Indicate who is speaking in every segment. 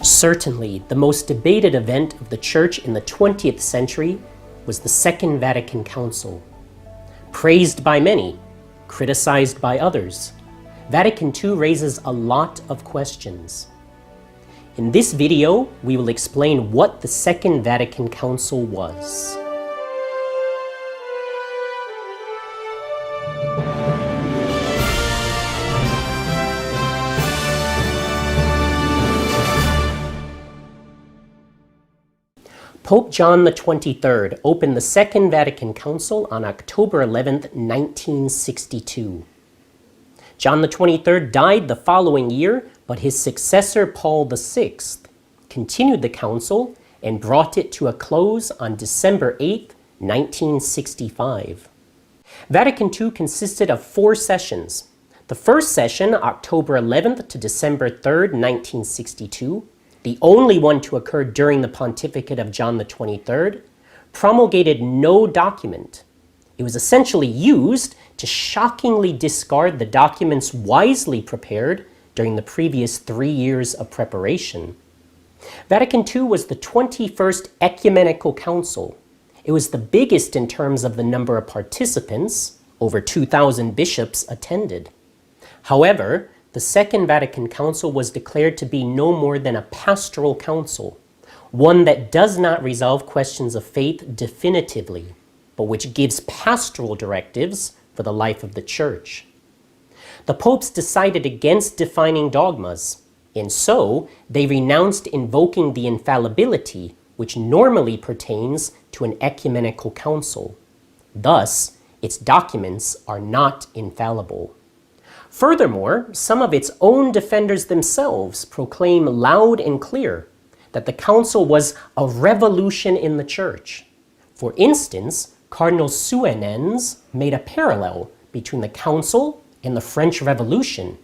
Speaker 1: Certainly, the most debated event of the Church in the 20th century was the Second Vatican Council. Praised by many, criticized by others, Vatican II raises a lot of questions. In this video, we will explain what the Second Vatican Council was. Pope John XXIII opened the Second Vatican Council on October 11, 1962. John XXIII died the following year, but his successor Paul VI continued the council and brought it to a close on December 8, 1965. Vatican II consisted of 4 sessions. The first session, October 11th to December 3rd, 1962, the only one to occur during the pontificate of John XXIII, promulgated no document. It was essentially used to shockingly discard the documents wisely prepared during the previous 3 years of preparation. Vatican II was the 21st ecumenical council. It was the biggest in terms of the number of participants. Over 2,000 bishops attended. However, the Second Vatican Council was declared to be no more than a pastoral council, one that does not resolve questions of faith definitively, but which gives pastoral directives for the life of the Church. The popes decided against defining dogmas, and so they renounced invoking the infallibility which normally pertains to an ecumenical council. Thus, its documents are not infallible. Furthermore, some of its own defenders themselves proclaim loud and clear that the council was a revolution in the Church. For instance, Cardinal Suenens made a parallel between the council and the French Revolution,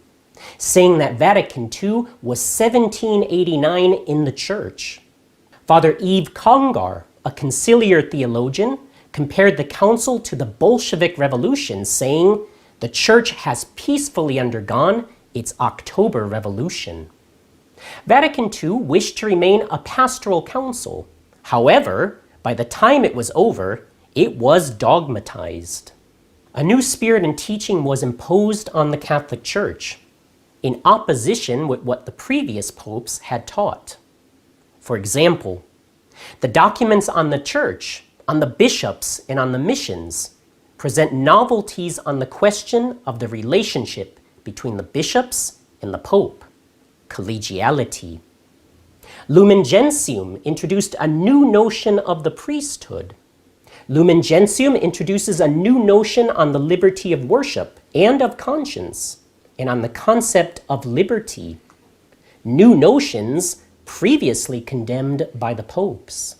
Speaker 1: saying that Vatican II was 1789 in the Church. Father Yves Congar, a conciliar theologian, compared the council to the Bolshevik Revolution, saying, "The Church has peacefully undergone its October Revolution." Vatican II wished to remain a pastoral council. However, by the time it was over, it was dogmatized. A new spirit and teaching was imposed on the Catholic Church, in opposition with what the previous popes had taught. For example, the documents on the Church, on the bishops, and on the missions present novelties on the question of the relationship between the bishops and the Pope, collegiality. Lumen Gentium introduced a new notion of the priesthood. Lumen Gentium introduces a new notion on the liberty of worship and of conscience, and on the concept of liberty. New notions previously condemned by the popes.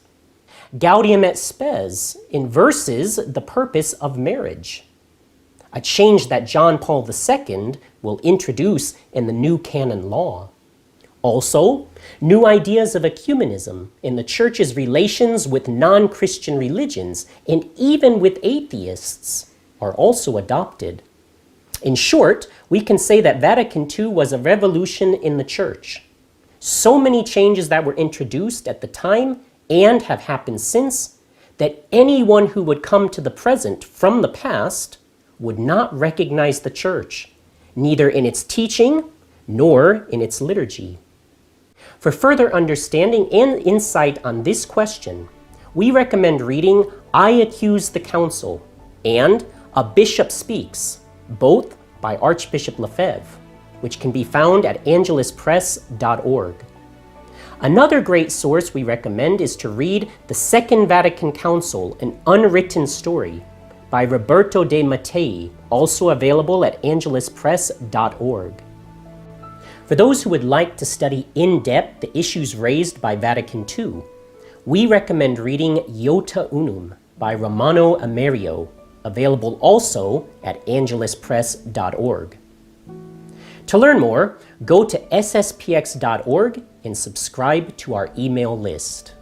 Speaker 1: Gaudium et Spes inverses the purpose of marriage, a change that John Paul II will introduce in the new canon law. Also, new ideas of ecumenism in the Church's relations with non-Christian religions and even with atheists are also adopted. In short, we can say that Vatican II was a revolution in the Church. So many changes that were introduced at the time and have happened since, that anyone who would come to the present from the past would not recognize the Church, neither in its teaching nor in its liturgy. For further understanding and insight on this question, we recommend reading I Accuse the Council and A Bishop Speaks, both by Archbishop Lefebvre, which can be found at angeluspress.org. Another great source we recommend is to read The Second Vatican Council, An Unwritten Story by Roberto de Mattei, also available at angeluspress.org. For those who would like to study in depth the issues raised by Vatican II, we recommend reading Iota Unum by Romano Amerio, available also at angeluspress.org. To learn more, go to sspx.org and subscribe to our email list.